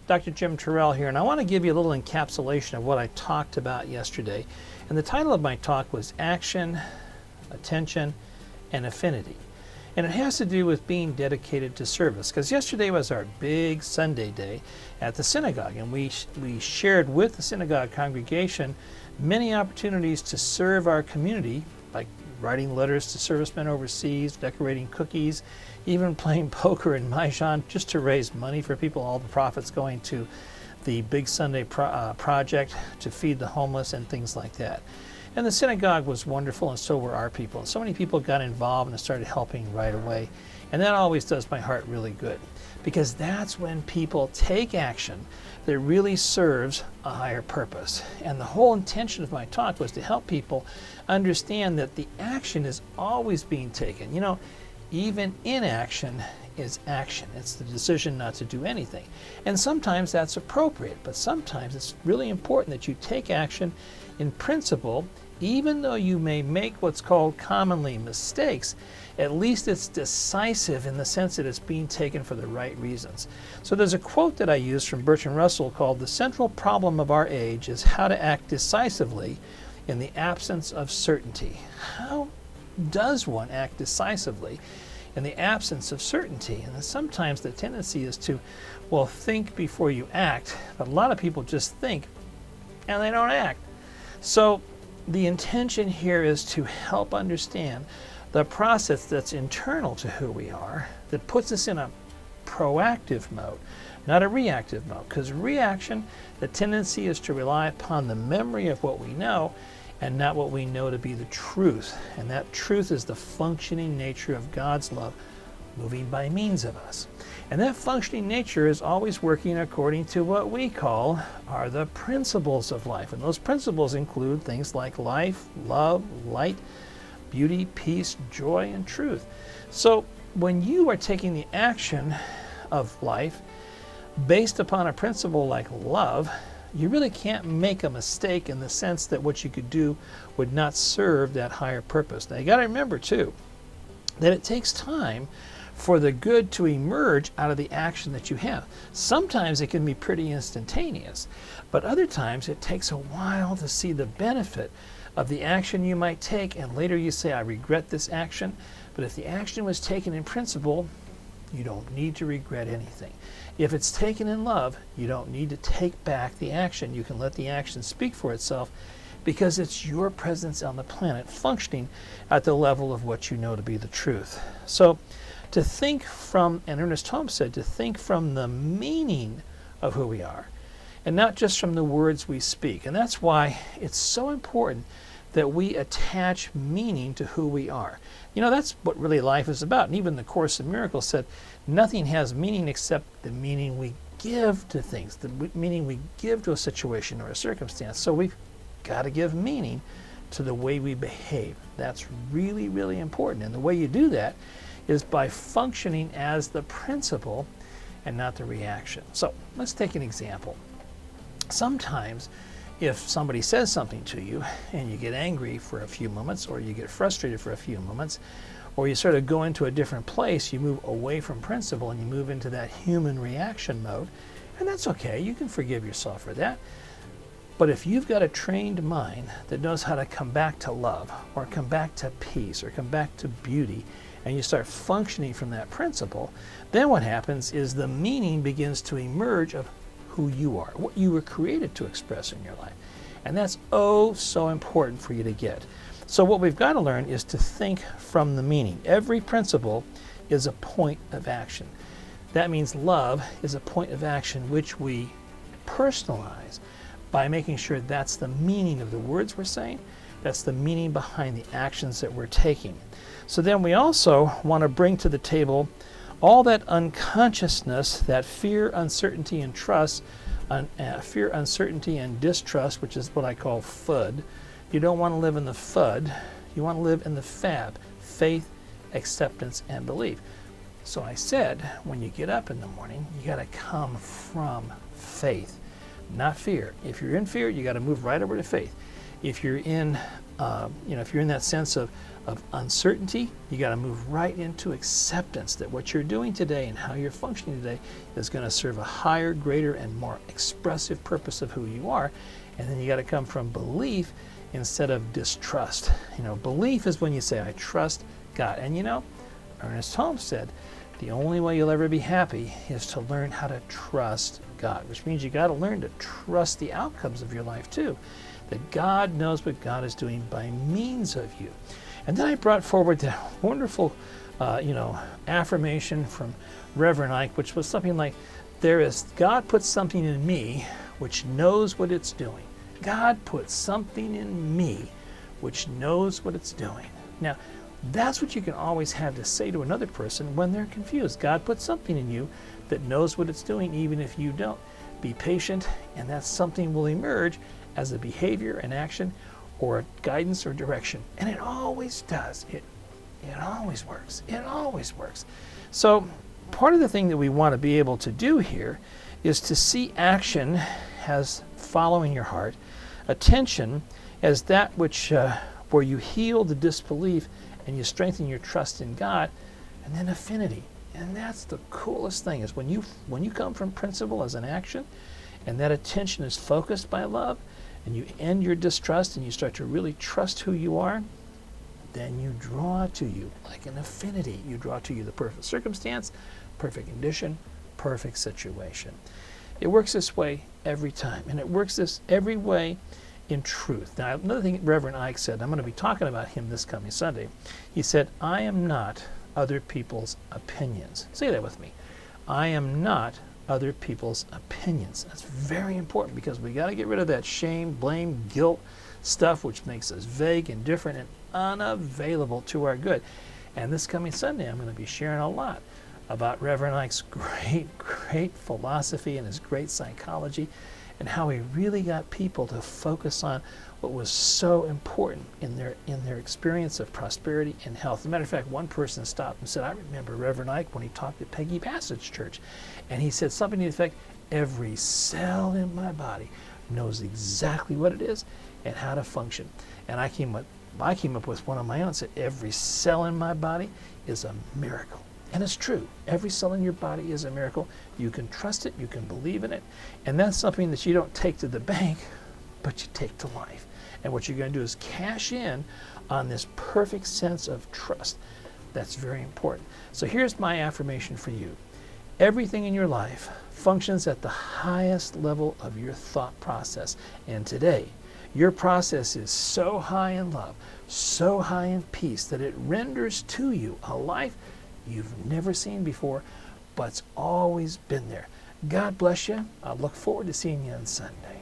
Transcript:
Dr. Jim Turrell here, and I want to give you a little encapsulation of what I talked about yesterday. And the title of my talk was Action, Attention, and Affinity. And it has to do with being dedicated to service, because yesterday was our big Sunday day at the synagogue, and we shared with the synagogue congregation many opportunities to serve our community, like writing letters to servicemen overseas, decorating cookies, even playing poker and mahjong just to raise money for people, all the profits going to the Big Sunday project to feed the homeless and things like that. And the synagogue was wonderful, and so were our people. And so many people got involved and started helping right away. And that always does my heart really good, because that's when people take action that really serves a higher purpose. And the whole intention of my talk was to help people understand that the action is always being taken. You know, even inaction is action. It's the decision not to do anything. And sometimes that's appropriate, but sometimes it's really important that you take action in principle, even though you may make what's called commonly mistakes. At least it's decisive in the sense that it's being taken for the right reasons. So there's a quote that I use from Bertrand Russell called, "The central problem of our age is how to act decisively in the absence of certainty." How does one act decisively in the absence of certainty? And sometimes the tendency is to, well, think before you act. But a lot of people just think and they don't act. So the intention here is to help understand the process that's internal to who we are, that puts us in a proactive mode, not a reactive mode. Because reaction, the tendency is to rely upon the memory of what we know and not what we know to be the truth. And that truth is the functioning nature of God's love moving by means of us. And that functioning nature is always working according to what we call are the principles of life. And those principles include things like life, love, light, beauty, peace, joy, and truth. So when you are taking the action of life based upon a principle like love, you really can't make a mistake in the sense that what you could do would not serve that higher purpose. Now you got to remember too that it takes time for the good to emerge out of the action that you have. Sometimes it can be pretty instantaneous, but other times it takes a while to see the benefit of the action you might take, and later you say, I regret this action. But if the action was taken in principle, you don't need to regret anything. If it's taken in love, you don't need to take back the action. You can let the action speak for itself, because it's your presence on the planet functioning at the level of what you know to be the truth. So to think from, and Ernest Holmes said, to think from the meaning of who we are, and not just from the words we speak. And that's why it's so important that we attach meaning to who we are. You know, that's what really life is about. And even the Course in Miracles said, nothing has meaning except the meaning we give to things, the meaning we give to a situation or a circumstance. So we've got to give meaning to the way we behave. That's really, really important. And the way you do that is by functioning as the principle and not the reaction. So let's take an example. Sometimes if somebody says something to you and you get angry for a few moments, or you get frustrated for a few moments, or you sort of go into a different place, you move away from principle and you move into that human reaction mode, and that's okay. You can forgive yourself for that. But if you've got a trained mind that knows how to come back to love, or come back to peace, or come back to beauty, and you start functioning from that principle, then what happens is the meaning begins to emerge of who you are, what you were created to express in your life. And that's oh so important for you to get. So what we've got to learn is to think from the meaning. Every principle is a point of action. That means love is a point of action which we personalize by making sure that's the meaning of the words we're saying, that's the meaning behind the actions that we're taking. So then we also want to bring to the table all that unconsciousness, that fear, uncertainty, and trust, fear, uncertainty, and distrust, which is what I call FUD. You don't want to live in the FUD. You want to live in the FAB, faith, acceptance, and belief. So I said, when you get up in the morning, you got to come from faith, not fear. If you're in fear, you got to move right over to faith. If you're in, if you're in that sense of of uncertainty, you got to move right into acceptance that what you're doing today and how you're functioning today is going to serve a higher, greater, and more expressive purpose of who you are. And then you got to come from belief instead of distrust. You know, belief is when you say, I trust God. And you know, Ernest Holmes said, the only way you'll ever be happy is to learn how to trust God, which means you got to learn to trust the outcomes of your life too. That God knows what God is doing by means of you. And then I brought forward that wonderful, affirmation from Reverend Ike, which was something like, God put something in me which knows what it's doing. God put something in me which knows what it's doing. Now, that's what you can always have to say to another person when they're confused. God put something in you that knows what it's doing, even if you don't. Be patient, and that something will emerge as a behavior, an action, or a guidance or direction. And it always does. It always works. It always works. So part of the thing that we want to be able to do here is to see action as following your heart, attention as that which where you heal the disbelief and you strengthen your trust in God, and then affinity. And that's the coolest thing, is when you come from principle as an action, and that attention is focused by love, and you end your distrust and you start to really trust who you are, then you draw to you, like an affinity, you draw to you the perfect circumstance, perfect condition, perfect situation. It works this way every time, and it works this every way in truth. Now, another thing Reverend Ike said, I'm going to be talking about him this coming Sunday. He said, I am not other people's opinions. Say that with me. I am not other people's opinions. That's very important, because we got to get rid of that shame, blame, guilt stuff which makes us vague, indifferent, and unavailable to our good. And this coming Sunday, I'm going to be sharing a lot about Reverend Ike's great philosophy and his great psychology, and how he really got people to focus on what was so important in their experience of prosperity and health. As a matter of fact, one person stopped and said, I remember Reverend Ike when he talked at Peggy Bassett's church, and he said something to the effect, every cell in my body knows exactly what it is and how to function. And I came up with one of my own and said, every cell in my body is a miracle. And it's true. Every cell in your body is a miracle. You can trust it. You can believe in it. And that's something that you don't take to the bank, but you take to life. And what you're going to do is cash in on this perfect sense of trust. That's very important. So here's my affirmation for you. Everything in your life functions at the highest level of your thought process. And today, your process is so high in love, so high in peace, that it renders to you a life you've never seen before, but's always been there. God bless you. I look forward to seeing you on Sunday.